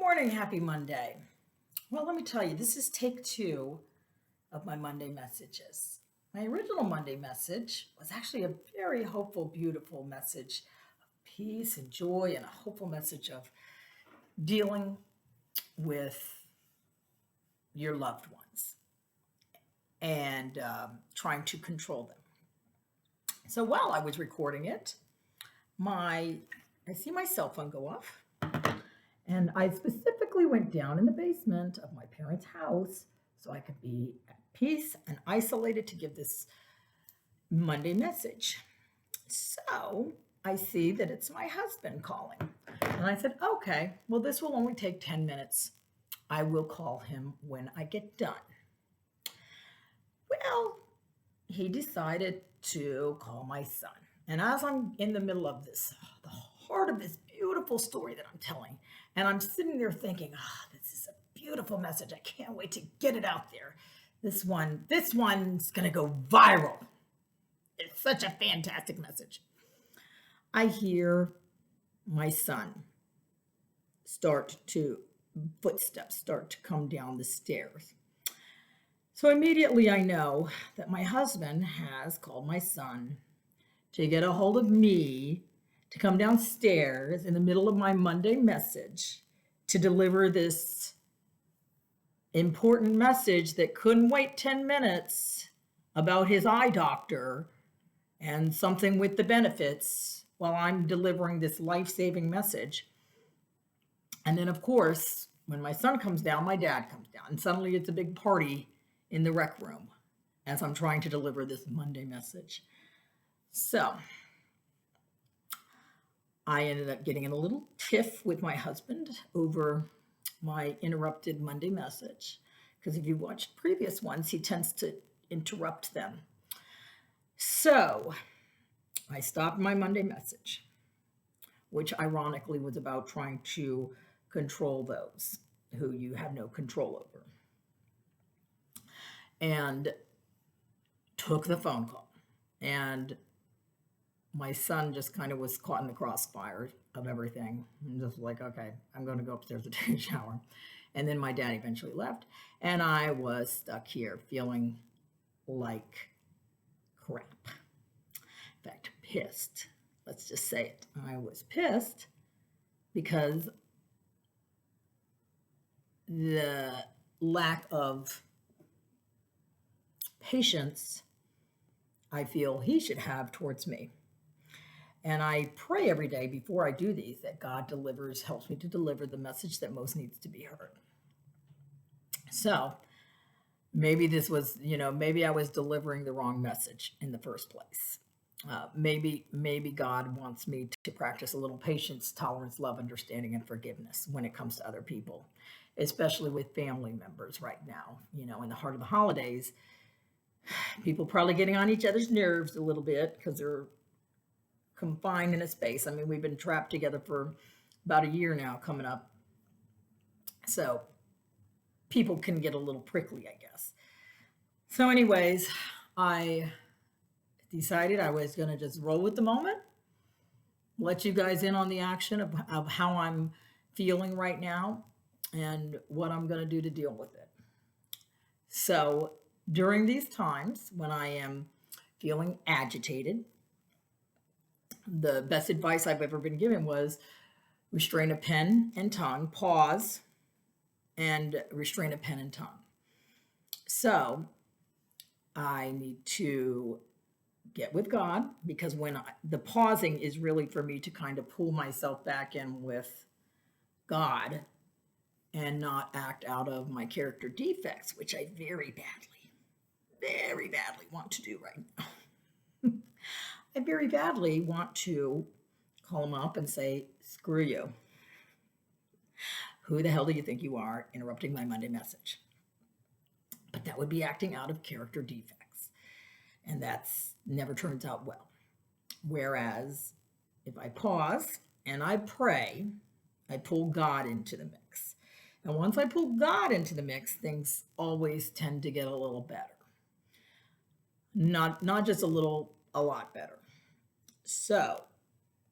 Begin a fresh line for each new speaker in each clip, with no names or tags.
morning, happy Monday. Well, let me tell you, this is take two of my Monday messages. My original Monday message was actually a very hopeful, beautiful message of peace and joy, and a hopeful message of dealing with your loved ones and trying to control them. So while I was recording it, I see my cell phone go off. And I specifically went down in the basement of my parents' house so I could be at peace and isolated to give this Monday message. So I see that it's my husband calling. And I said, okay, well, this will only take 10 minutes. I will call him when I get done. Well, he decided to call my son. And as I'm in the middle of this, the heart of this beautiful story that I'm telling, and I'm sitting there thinking, this is a beautiful message. I can't wait to get it out there. This one's gonna go viral. It's such a fantastic message. I hear my son footsteps start to come down the stairs. So immediately I know that my husband has called my son to get a hold of me to come downstairs in the middle of my Monday message to deliver this important message that couldn't wait 10 minutes about his eye doctor and something with the benefits while I'm delivering this life-saving message. And then, of course, when my son comes down, my dad comes down, and suddenly it's a big party in the rec room as I'm trying to deliver this Monday message. So I ended up getting in a little tiff with my husband over my interrupted Monday message, because if you watched previous ones, he tends to interrupt them. So I stopped my Monday message, which ironically was about trying to control those who you have no control over, and took the phone call. And my son just kind of was caught in the crossfire of everything, and just like, okay, I'm going to go upstairs to take a shower. And then my dad eventually left, and I was stuck here feeling like crap. In fact, pissed. Let's just say it. I was pissed because the lack of patience I feel he should have towards me. And I pray every day before I do these that God helps me to deliver the message that most needs to be heard. So maybe maybe I was delivering the wrong message in the first place. Maybe God wants me to practice a little patience, tolerance, love, understanding, and forgiveness when it comes to other people, especially with family members right now. In the heart of the holidays, people probably getting on each other's nerves a little bit because they're confined in a space. I mean, we've been trapped together for about a year now coming up. So people can get a little prickly, I guess. So anyways, I decided I was going to just roll with the moment, let you guys in on the action of how I'm feeling right now and what I'm going to do to deal with it. So during these times when I am feeling agitated, the best advice I've ever been given was restrain a pen and tongue, pause, and restrain a pen and tongue. So I need to get with God, because the pausing is really for me to kind of pull myself back in with God and not act out of my character defects, which I very badly want to do right now. I very badly want to call him up and say, screw you. Who the hell do you think you are, interrupting my Monday message? But that would be acting out of character defects. And that's never turns out well. Whereas if I pause and I pray, I pull God into the mix. And once I pull God into the mix, things always tend to get a little better. Not just a little, a lot better. So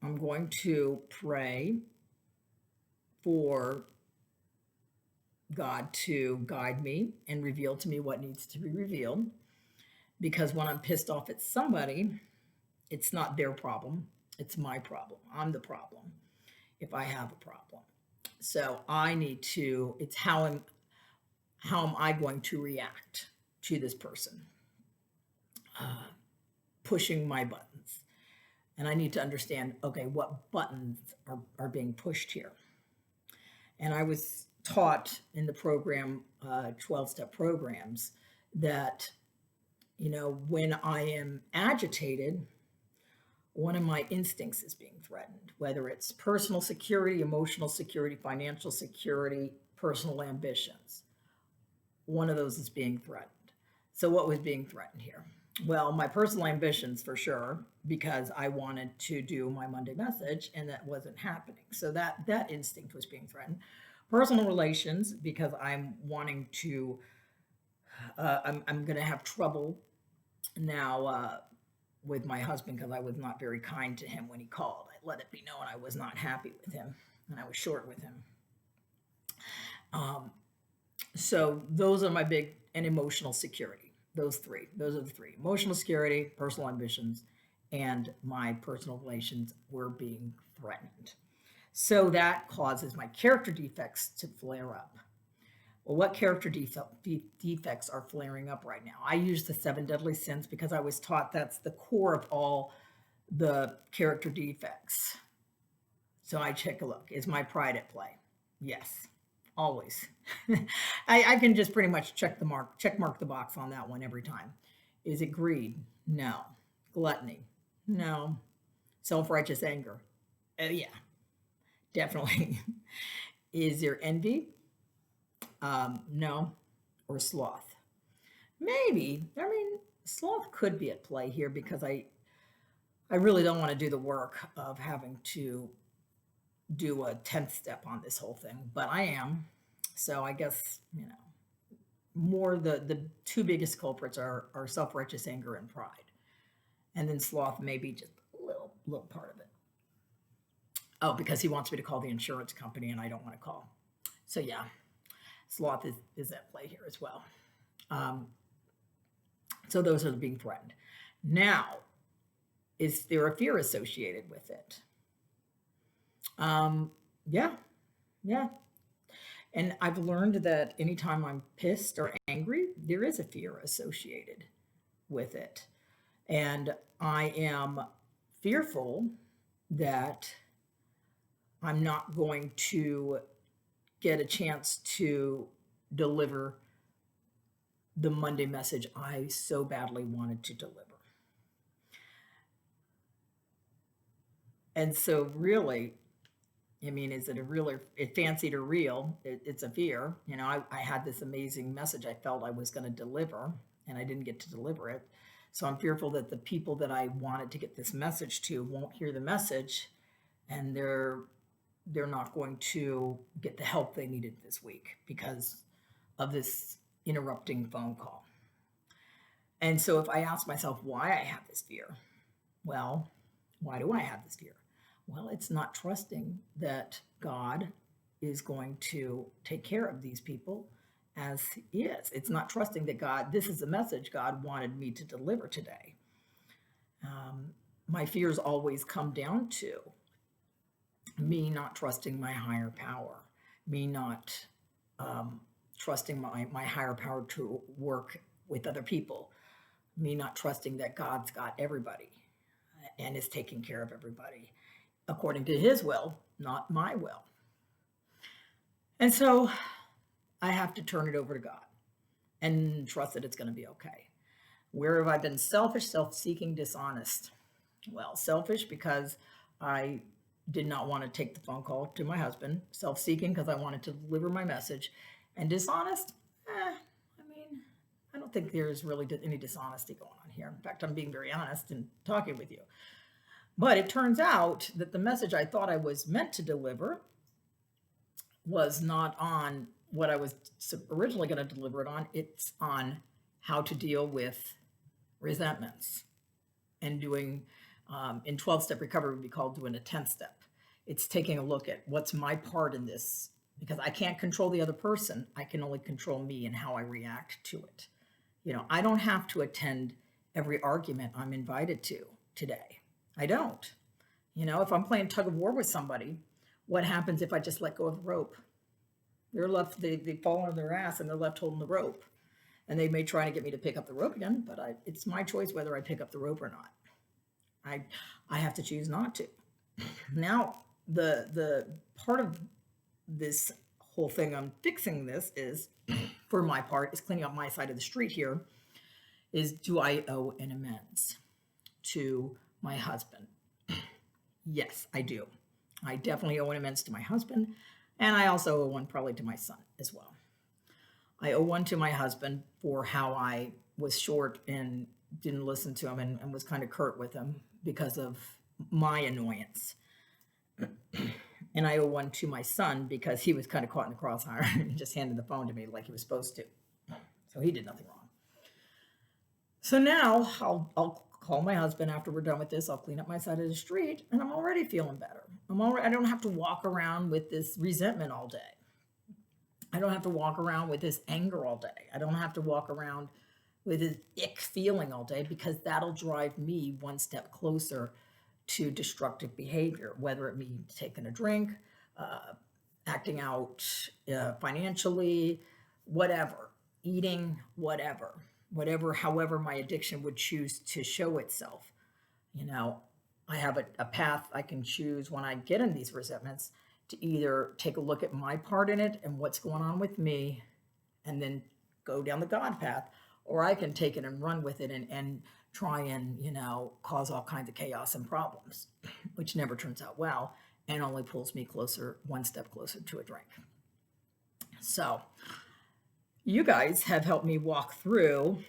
I'm going to pray for God to guide me and reveal to me what needs to be revealed. Because when I'm pissed off at somebody, it's not their problem, it's my problem. I'm the problem if I have a problem. So I need to, it's how am I going to react to this person pushing my buttons? And I need to understand, okay, what buttons are being pushed here. And I was taught in the program, 12-step programs, that, when I am agitated, one of my instincts is being threatened, whether it's personal security, emotional security, financial security, personal ambitions. One of those is being threatened. So, what was being threatened here? Well, my personal ambitions for sure, because I wanted to do my Monday message and that wasn't happening. So that instinct was being threatened. Personal relations, because I'm wanting to, I'm going to have trouble now with my husband because I was not very kind to him when he called. I let it be known I was not happy with him and I was short with him. So those are my big, and emotional security. Those are the three: emotional security, personal ambitions, and my personal relations were being threatened. So that causes my character defects to flare up. Well, what character defects are flaring up right now? I use the 7 deadly sins because I was taught that's the core of all the character defects. So I take a look. Is my pride at play? Yes, always. I can just pretty much check mark the box on that one every time. Is it greed? No. Gluttony? No. Self-righteous anger? Yeah, definitely. Is there envy? No. Or sloth? Maybe. I mean, sloth could be at play here because I really don't want to do the work of having to do a 10th step on this whole thing, but I am. So I guess, more the two biggest culprits are self-righteous anger and pride. And then sloth may be just a little part of it. Oh, because he wants me to call the insurance company and I don't want to call. So yeah, sloth is at play here as well. So those are being threatened. Now, is there a fear associated with it? Yeah. And I've learned that anytime I'm pissed or angry, there is a fear associated with it. And I am fearful that I'm not going to get a chance to deliver the Monday message I so badly wanted to deliver. And so, really, I mean, is it fancied or real? It's a fear. I had this amazing message I felt I was going to deliver, and I didn't get to deliver it. So I'm fearful that the people that I wanted to get this message to won't hear the message, and they're not going to get the help they needed this week because of this interrupting phone call. And so if I ask myself why I have this fear, well, why do I have this fear? Well, it's not trusting that God is going to take care of these people as He is. It's not trusting that God, this is the message God wanted me to deliver today. My fears always come down to me not trusting my higher power, me not trusting my higher power to work with other people, me not trusting that God's got everybody and is taking care of everybody according to His will, not my will. And so I have to turn it over to God and trust that it's going to be okay. Where have I been selfish, self-seeking, dishonest? Well, selfish because I did not want to take the phone call to my husband. Self-seeking because I wanted to deliver my message. And dishonest, I don't think there's really any dishonesty going on here. In fact, I'm being very honest in talking with you. But it turns out that the message I thought I was meant to deliver was not on what I was originally going to deliver it on. It's on how to deal with resentments and doing, in 12-step recovery would be called doing a 10th step. It's taking a look at what's my part in this because I can't control the other person. I can only control me and how I react to it. I don't have to attend every argument I'm invited to today. I don't. If I'm playing tug of war with somebody, what happens if I just let go of the rope? They're left, they fall on their ass and they're left holding the rope. And they may try to get me to pick up the rope again, but it's my choice whether I pick up the rope or not. I have to choose not to. Now, the part of this whole thing I'm fixing this is, for my part, is cleaning up my side of the street here, is do I owe an amends to my husband? Yes, I do. I definitely owe an amends to my husband, and I also owe one probably to my son as well. I owe one to my husband for how I was short and didn't listen to him and was kind of curt with him because of my annoyance. And I owe one to my son because he was kind of caught in the crossfire and just handed the phone to me like he was supposed to. So he did nothing wrong. So now I'll call my husband after we're done with this. I'll clean up my side of the street, and I'm already feeling better. I don't have to walk around with this resentment all day. I don't have to walk around with this anger all day. I don't have to walk around with this ick feeling all day, because that'll drive me one step closer to destructive behavior, whether it means taking a drink, acting out financially, whatever, eating, however my addiction would choose to show itself. I have a path I can choose when I get in these resentments to either take a look at my part in it and what's going on with me and then go down the God path, or I can take it and run with it and try and, cause all kinds of chaos and problems, which never turns out well and only pulls me one step closer to a drink. So you guys have helped me walk through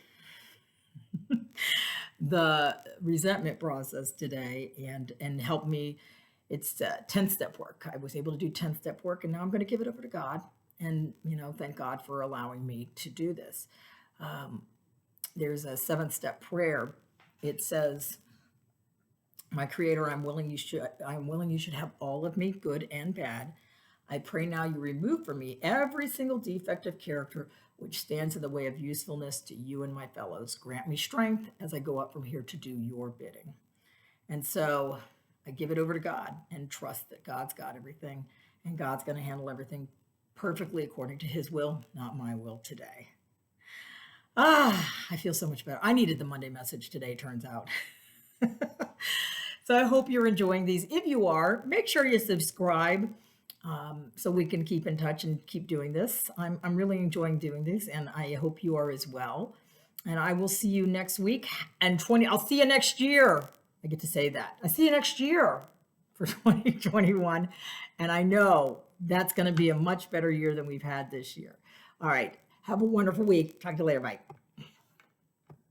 the resentment process today and helped me. It's 10-step work. I was able to do 10-step work, and now I'm going to give it over to God. And, thank God for allowing me to do this. There's a 7-step prayer. It says, "My Creator, I'm willing you should have all of me, good and bad. I pray now you remove from me every single defective character which stands in the way of usefulness to you and my fellows. Grant me strength as I go up from here to do your bidding." And so I give it over to God and trust that God's got everything, and God's going to handle everything perfectly according to his will, not my will today. I feel so much better. I needed the Monday message today, turns out. So I hope you're enjoying these. If you are, make sure you subscribe so we can keep in touch and keep doing this. I'm really enjoying doing this, and I hope you are as well. And I will see you next week. I'll see you next year. I get to say that. I see you next year for 2021. And I know that's going to be a much better year than we've had this year. All right. Have a wonderful week. Talk to you later. Bye.